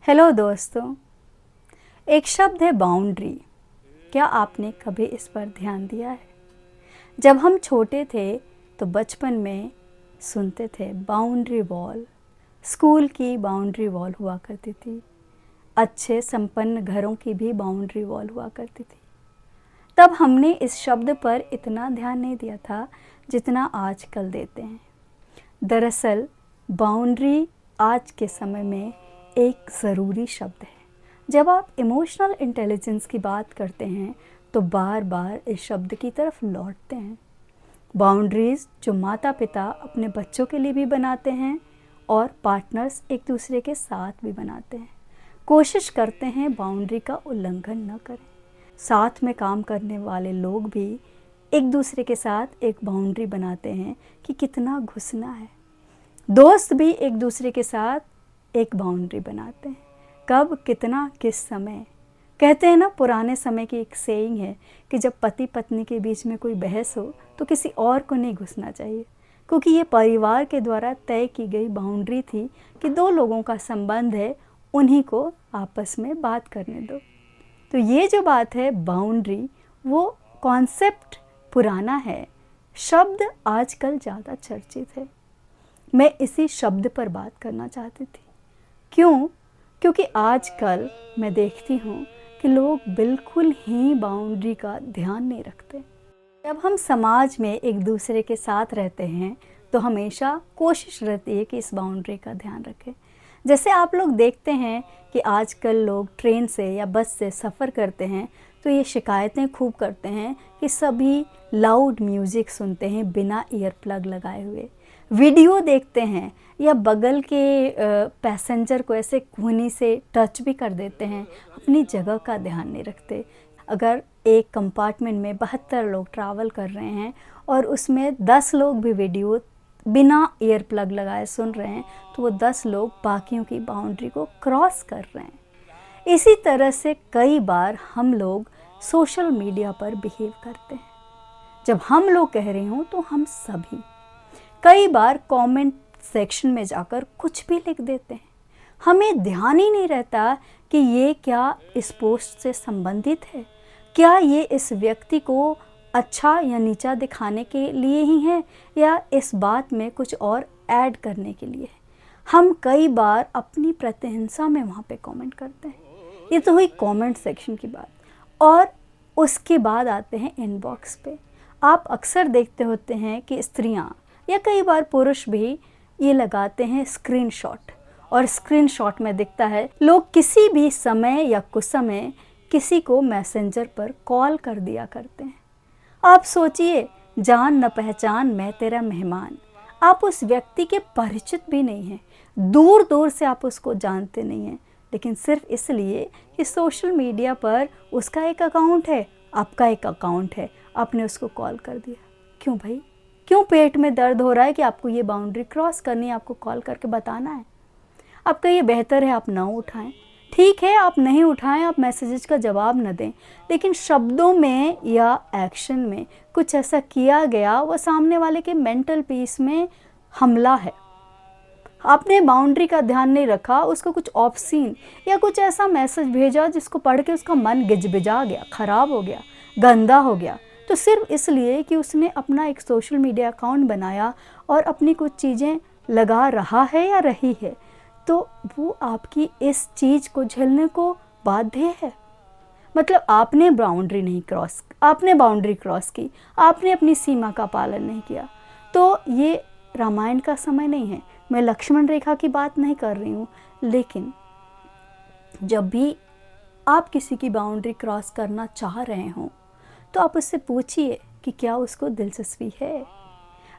Hello दोस्तों। एक शब्द है बाउंड्री। क्या आपने कभी इस पर ध्यान दिया है? जब हम छोटे थे तो बचपन में सुनते थे बाउंड्री वॉल। स्कूल की बाउंड्री वॉल हुआ करती थी, अच्छे संपन्न घरों की भी बाउंड्री वॉल हुआ करती थी। तब हमने इस शब्द पर इतना ध्यान नहीं दिया था जितना आजकल देते हैं। दरअसल बाउंड्री आज के समय में एक ज़रूरी शब्द है। जब आप इमोशनल इंटेलिजेंस की बात करते हैं तो बार बार इस शब्द की तरफ लौटते हैं। बाउंड्रीज़ जो माता पिता अपने बच्चों के लिए भी बनाते हैं और पार्टनर्स एक दूसरे के साथ भी बनाते हैं, कोशिश करते हैं बाउंड्री का उल्लंघन न करें। साथ में काम करने वाले लोग भी एक दूसरे के साथ एक बाउंड्री बनाते हैं कि कितना घुसना है। दोस्त भी एक दूसरे के साथ एक बाउंड्री बनाते हैं, कब कितना किस समय। कहते हैं ना, पुराने समय की एक सेइंग है कि जब पति पत्नी के बीच में कोई बहस हो तो किसी और को नहीं घुसना चाहिए, क्योंकि ये परिवार के द्वारा तय की गई बाउंड्री थी कि दो लोगों का संबंध है, उन्हीं को आपस में बात करने दो। तो ये जो बात है बाउंड्री, वो कॉन्सेप्ट पुराना है, शब्द आजकल ज़्यादा चर्चित है। मैं इसी शब्द पर बात करना चाहती थी। क्यों? क्योंकि आजकल मैं देखती हूँ कि लोग बिल्कुल ही बाउंड्री का ध्यान नहीं रखते। जब हम समाज में एक दूसरे के साथ रहते हैं तो हमेशा कोशिश रहती है कि इस बाउंड्री का ध्यान रखें। जैसे आप लोग देखते हैं कि आजकल लोग ट्रेन से या बस से सफ़र करते हैं तो ये शिकायतें खूब करते हैं कि सभी लाउड म्यूज़िक सुनते हैं बिना ईयर प्लग लगाए हुए। वीडियो देखते हैं या बगल के पैसेंजर को ऐसे कूहनी से टच भी कर देते हैं, अपनी जगह का ध्यान नहीं रखते। अगर एक कंपार्टमेंट में 72 लोग ट्रैवल कर रहे हैं और उसमें 10 लोग भी वीडियो बिना ईयर प्लग लगाए सुन रहे हैं तो वो 10 लोग बाकियों की बाउंड्री को क्रॉस कर रहे हैं। इसी तरह से कई बार हम लोग सोशल मीडिया पर बिहेव करते हैं। जब हम लोग कह रहे हों तो हम सभी कई बार कमेंट सेक्शन में जाकर कुछ भी लिख देते हैं। हमें ध्यान ही नहीं रहता कि ये क्या इस पोस्ट से संबंधित है, क्या ये इस व्यक्ति को अच्छा या नीचा दिखाने के लिए ही है या इस बात में कुछ और ऐड करने के लिए है। हम कई बार अपनी प्रतिहिंसा में वहाँ पे कमेंट करते हैं। ये तो हुई कमेंट सेक्शन की बात। और उसके बाद आते हैं इनबॉक्स पे। आप अक्सर देखते होते हैं कि स्त्रियाँ या कई बार पुरुष भी ये लगाते हैं स्क्रीनशॉट, और स्क्रीनशॉट में दिखता है लोग किसी भी समय या कुसमय किसी को मैसेंजर पर कॉल कर दिया करते हैं। आप सोचिए, जान न पहचान मैं तेरा मेहमान। आप उस व्यक्ति के परिचित भी नहीं हैं, दूर दूर से आप उसको जानते नहीं हैं, लेकिन सिर्फ इसलिए कि सोशल मीडिया पर उसका एक अकाउंट है, आपका एक अकाउंट है, आपने उसको कॉल कर दिया। क्यों भाई? क्यों पेट में दर्द हो रहा है कि आपको ये बाउंड्री क्रॉस करनी है, आपको कॉल करके बताना है? आपका ये बेहतर है आप ना उठाएं। ठीक है, आप नहीं उठाएं, आप मैसेजेस का जवाब न दें, लेकिन शब्दों में या एक्शन में कुछ ऐसा किया गया वो सामने वाले के मेंटल पीस में हमला है। आपने बाउंड्री का ध्यान नहीं रखा, उसको कुछ ऑब्सीन या कुछ ऐसा मैसेज भेजा जिसको पढ़ के उसका मन गिजबिजा गया, ख़राब हो गया, गंदा हो गया, तो सिर्फ इसलिए कि उसने अपना एक सोशल मीडिया अकाउंट बनाया और अपनी कुछ चीज़ें लगा रहा है या रही है, तो वो आपकी इस चीज़ को झेलने को बाध्य है। मतलब आपने बाउंड्री क्रॉस की, आपने अपनी सीमा का पालन नहीं किया। तो ये रामायण का समय नहीं है, मैं लक्ष्मण रेखा की बात नहीं कर रही हूँ, लेकिन जब भी आप किसी की बाउंड्री क्रॉस करना चाह रहे हों तो आप उससे पूछिए कि क्या उसको दिलचस्पी है।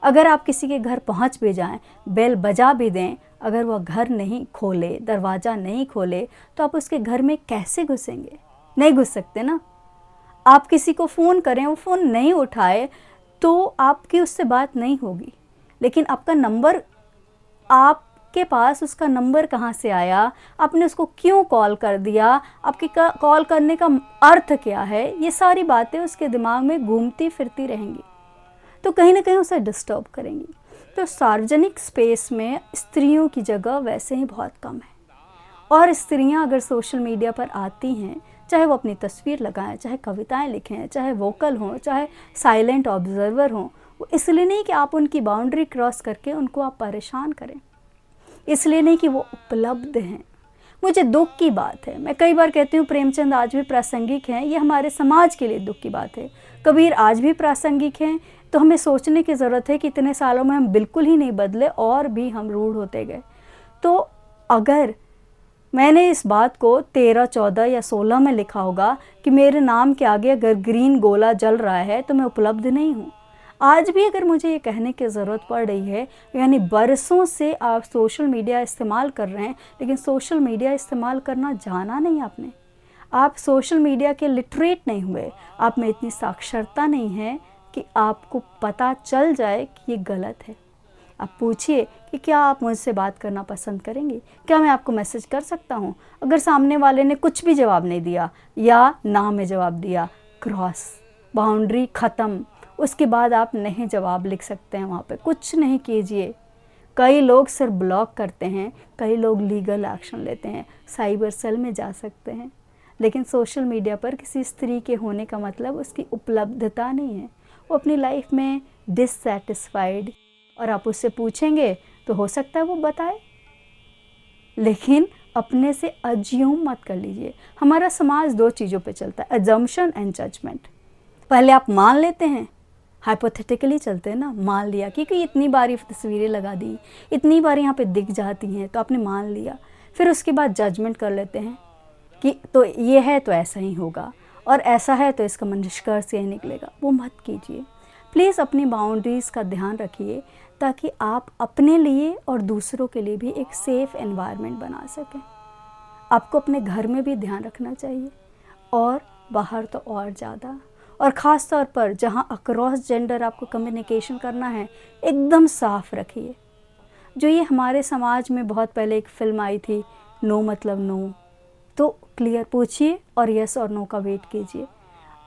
अगर आप किसी के घर पहुंच भी जाएं, बेल बजा भी दें, अगर वह घर नहीं खोले, दरवाज़ा नहीं खोले, तो आप उसके घर में कैसे घुसेंगे? नहीं घुस सकते ना। आप किसी को फ़ोन करें, वो फ़ोन नहीं उठाए तो आपकी उससे बात नहीं होगी, लेकिन आपका नंबर, आपके पास उसका नंबर कहाँ से आया, आपने उसको क्यों कॉल कर दिया, आपके कॉल करने का अर्थ क्या है, ये सारी बातें उसके दिमाग में घूमती फिरती रहेंगी, तो कहीं ना कहीं उसे डिस्टर्ब करेंगी। तो सार्वजनिक स्पेस में स्त्रियों की जगह वैसे ही बहुत कम है और स्त्रियां अगर सोशल मीडिया पर आती हैं, चाहे वो अपनी तस्वीर लगाएं, चाहे कविताएं लिखें, चाहे वोकल हों, चाहे साइलेंट ऑब्जर्वर हों, वो इसलिए नहीं कि आप उनकी बाउंड्री क्रॉस करके उनको आप परेशान करें, इसलिए नहीं कि वो उपलब्ध हैं। मुझे दुख की बात है, मैं कई बार कहती हूँ प्रेमचंद आज भी प्रासंगिक हैं, ये हमारे समाज के लिए दुख की बात है। कबीर आज भी प्रासंगिक हैं, तो हमें सोचने की ज़रूरत है कि इतने सालों में हम बिल्कुल ही नहीं बदले और भी हम रूढ़ होते गए। तो अगर मैंने इस बात को 13, 14 या 16 में लिखा होगा कि मेरे नाम के आगे अगर ग्रीन गोला जल रहा है तो मैं उपलब्ध नहीं हूँ, आज भी अगर मुझे ये कहने की ज़रूरत पड़ रही है, यानी बरसों से आप सोशल मीडिया इस्तेमाल कर रहे हैं, लेकिन सोशल मीडिया इस्तेमाल करना जाना नहीं आपने, आप सोशल मीडिया के लिटरेट नहीं हुए, आप में इतनी साक्षरता नहीं है कि आपको पता चल जाए कि ये गलत है। आप पूछिए कि क्या आप मुझसे बात करना पसंद करेंगे, क्या मैं आपको मैसेज कर सकता हूँ? अगर सामने वाले ने कुछ भी जवाब नहीं दिया या ना में जवाब दिया, क्रॉस, बाउंड्री ख़त्म। उसके बाद आप नहीं जवाब लिख सकते हैं, वहाँ पे कुछ नहीं कीजिए। कई लोग सिर्फ ब्लॉक करते हैं, कई लोग लीगल एक्शन लेते हैं, साइबर सेल में जा सकते हैं, लेकिन सोशल मीडिया पर किसी स्त्री के होने का मतलब उसकी उपलब्धता नहीं है। वो अपनी लाइफ में डिससैटिस्फाइड, और आप उससे पूछेंगे तो हो सकता है वो बताए, लेकिन अपने से अज्यूम मत कर लीजिए। हमारा समाज 2 चीज़ों पे चलता है, अजम्पशन एंड जजमेंट। पहले आप मान लेते हैं, हाइपोथेटिकली चलते हैं ना, मान लिया क्योंकि इतनी बारी तस्वीरें लगा दी, इतनी बार यहाँ पे दिख जाती हैं तो आपने मान लिया। फिर उसके बाद जजमेंट कर लेते हैं कि तो ये है तो ऐसा ही होगा, और ऐसा है तो इसका निष्कर्ष यही निकलेगा। वो मत कीजिए। प्लीज़ अपनी बाउंड्रीज़ का ध्यान रखिए ताकि आप अपने लिए और दूसरों के लिए भी एक सेफ़ एनवायरनमेंट बना सकें। आपको अपने घर में भी ध्यान रखना चाहिए और बाहर तो और ज़्यादा, और ख़ास तौर पर जहाँ अक्रॉस जेंडर आपको कम्युनिकेशन करना है, एकदम साफ रखिए। जो ये हमारे समाज में बहुत पहले एक फ़िल्म आई थी, नो मतलब नो, तो क्लियर पूछिए और यस और नो का वेट कीजिए।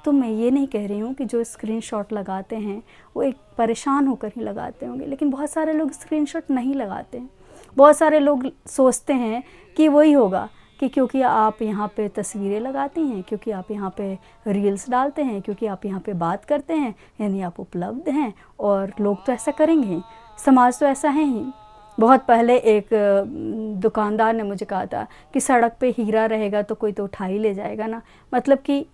तो मैं ये नहीं कह रही हूँ कि जो स्क्रीनशॉट लगाते हैं वो एक परेशान होकर ही लगाते होंगे, लेकिन बहुत सारे लोग स्क्रीनशॉट नहीं लगाते हैं। बहुत सारे लोग सोचते हैं कि वही होगा कि क्योंकि आप यहाँ पे तस्वीरें लगाती हैं, क्योंकि आप यहाँ पे रील्स डालते हैं, क्योंकि आप यहाँ पे बात करते हैं, यानी आप उपलब्ध हैं और लोग तो ऐसा करेंगे ही, समाज तो ऐसा है ही। बहुत पहले एक दुकानदार ने मुझे कहा था कि सड़क पे हीरा रहेगा तो कोई तो उठा ही ले जाएगा ना। मतलब कि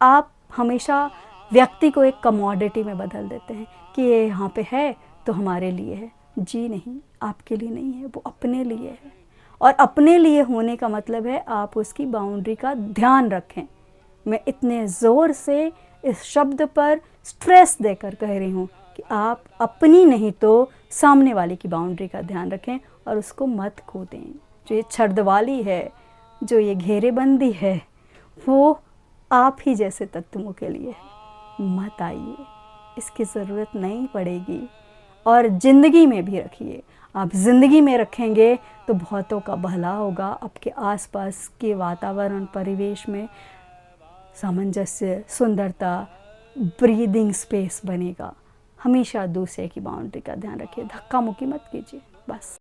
आप हमेशा व्यक्ति को एक कमोडिटी में बदल देते हैं कि ये यहाँ पे है तो हमारे लिए है। जी नहीं, आपके लिए नहीं है, वो अपने लिए है। और अपने लिए होने का मतलब है आप उसकी बाउंड्री का ध्यान रखें। मैं इतने ज़ोर से इस शब्द पर स्ट्रेस देकर कह रही हूँ कि आप अपनी नहीं तो सामने वाले की बाउंड्री का ध्यान रखें और उसको मत खो दें। जो ये छर्दवाली है, जो ये घेरेबंदी है, वो आप ही जैसे तत्वों के लिए है। मत आइए, इसकी ज़रूरत नहीं पड़ेगी। और ज़िंदगी में भी रखिए। आप ज़िंदगी में रखेंगे तो बहुतों का भला होगा। आपके आसपास के वातावरण, परिवेश में सामंजस्य, सुंदरता, ब्रीदिंग स्पेस बनेगा। हमेशा दूसरे की बाउंड्री का ध्यान रखिए, धक्का मुक्की मत कीजिए। बस।